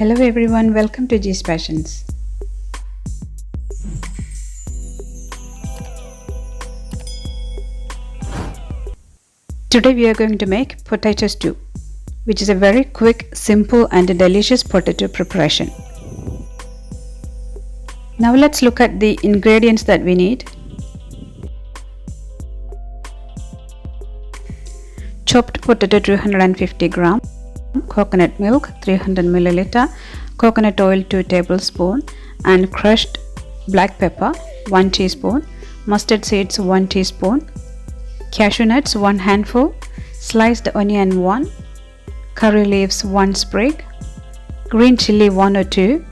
Hello everyone, welcome to G's Passions. Today we are going to make potato stew, which is a very quick, simple and delicious potato preparation. Now let's look at the ingredients that we need. Chopped potato 250 gram, coconut milk 300 milliliter, coconut oil 2 tablespoons, and crushed black pepper 1 teaspoon, mustard seeds 1 teaspoon, cashew nuts 1 handful, sliced onion 1, curry leaves 1 sprig, green chili 1 or 2,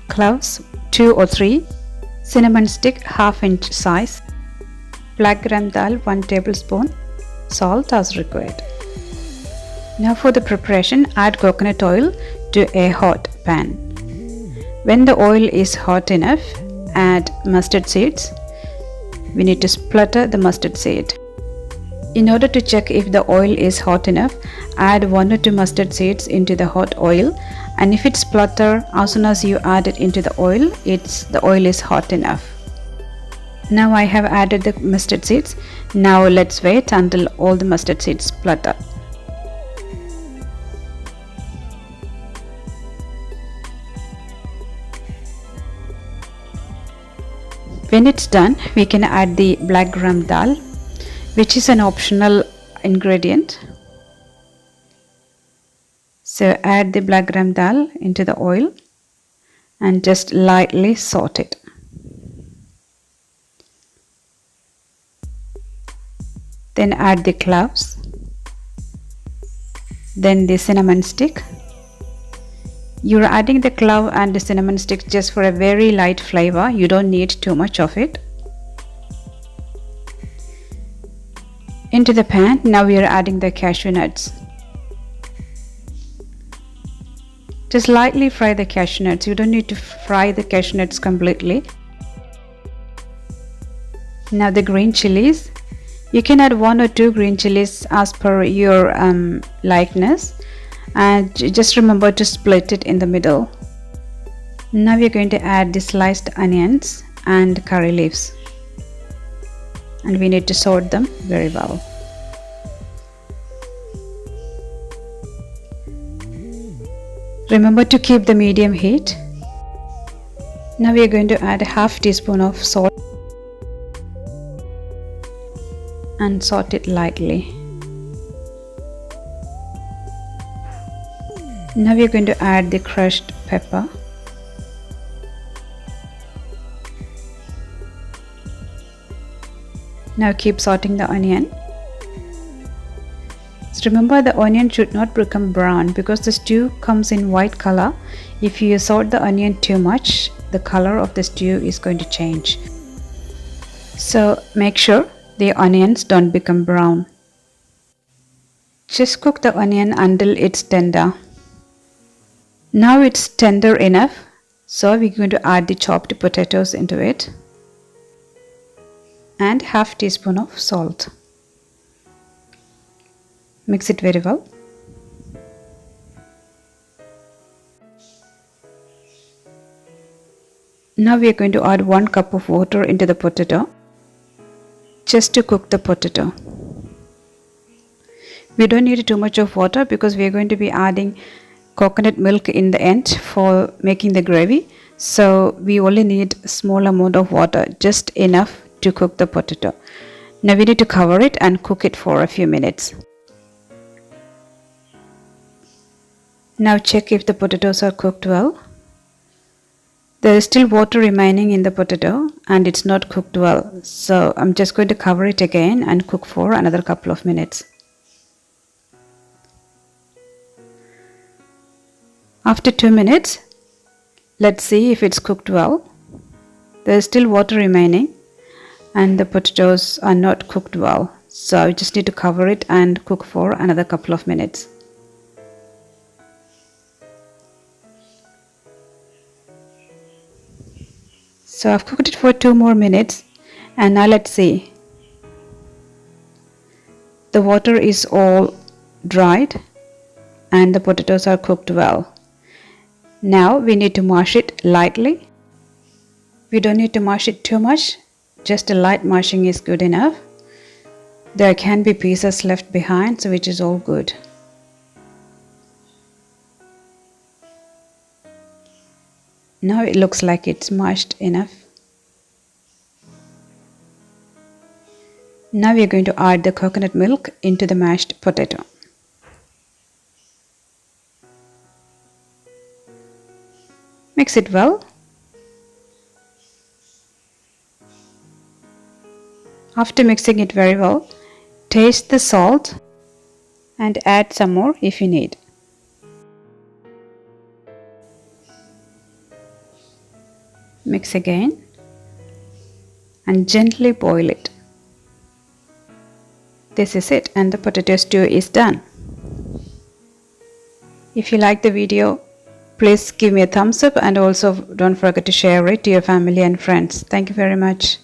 cloves 2 or 3, cinnamon stick 1/2 inch size, black gram dal 1 tablespoon, salt as required. Now for the preparation, add coconut oil to a hot pan. When the oil is hot enough, add mustard seeds. We need to splutter the mustard seed. In order to check if the oil is hot enough, add 1 or 2 mustard seeds into the hot oil, and if it splutters as soon as you add it into the oil, the oil is hot enough. Now I have added the mustard seeds. Now let's wait until all the mustard seeds splutter. When it's done, we can add the black gram dal, which is an optional ingredient. So add the black gram dal into the oil and just lightly saute it. Then add the cloves, then the cinnamon stick. You're adding the clove and the cinnamon stick just for a very light flavor. You don't need too much of it. Into the pan, now we are adding the cashew nuts. Just lightly fry the cashew nuts. You don't need to fry the cashew nuts completely. Now the green chilies. You can add 1 or 2 green chilies as per your likeness. And just remember to split it in the middle. Now we are going to add the sliced onions and curry leaves, and we need to sort them very well. Remember to keep the medium heat. Now we are going to add 1/2 teaspoon of salt and saute it lightly. Now we are going to add the crushed pepper. Now keep sauteing the onion. So remember, the onion should not become brown because the stew comes in white color. If you saute the onion too much, the color of the stew is going to change. So make sure the onions don't become brown. Just cook the onion until it's tender. Now it's tender enough, so we're going to add the chopped potatoes into it and 1/2 teaspoon of salt. Mix it very well. Now we are going to add 1 cup of water into the potato just to cook the potato. We don't need too much of water because we are going to be adding coconut milk in the end for making the gravy, so we only need a small amount of water, just enough to cook the potato. Now we need to cover it and cook it for a few minutes. Now check if the potatoes are cooked well. There is still water remaining in the potato and it's not cooked well, so I'm just going to cover it again and cook for another couple of minutes. After 2 minutes, let's see if it's cooked well. There is still water remaining and the potatoes are not cooked well, so I just need to cover it and cook for another couple of minutes. So I've cooked it for 2 more minutes, and now let's see. The water is all dried and the potatoes are cooked well. Now we need to mash it lightly. We don't need to mash it too much, just a light mashing is good enough. There can be pieces left behind, so which is all good. Now it looks like it's mashed enough. Now we are going to add the coconut milk into the mashed potato. Mix it well. After mixing it very well, taste the salt and add some more if you need. Mix again and gently boil it. This is it, and the potato stew is done. If you like the video, please give me a thumbs up and also don't forget to share it to your family and friends. Thank you very much.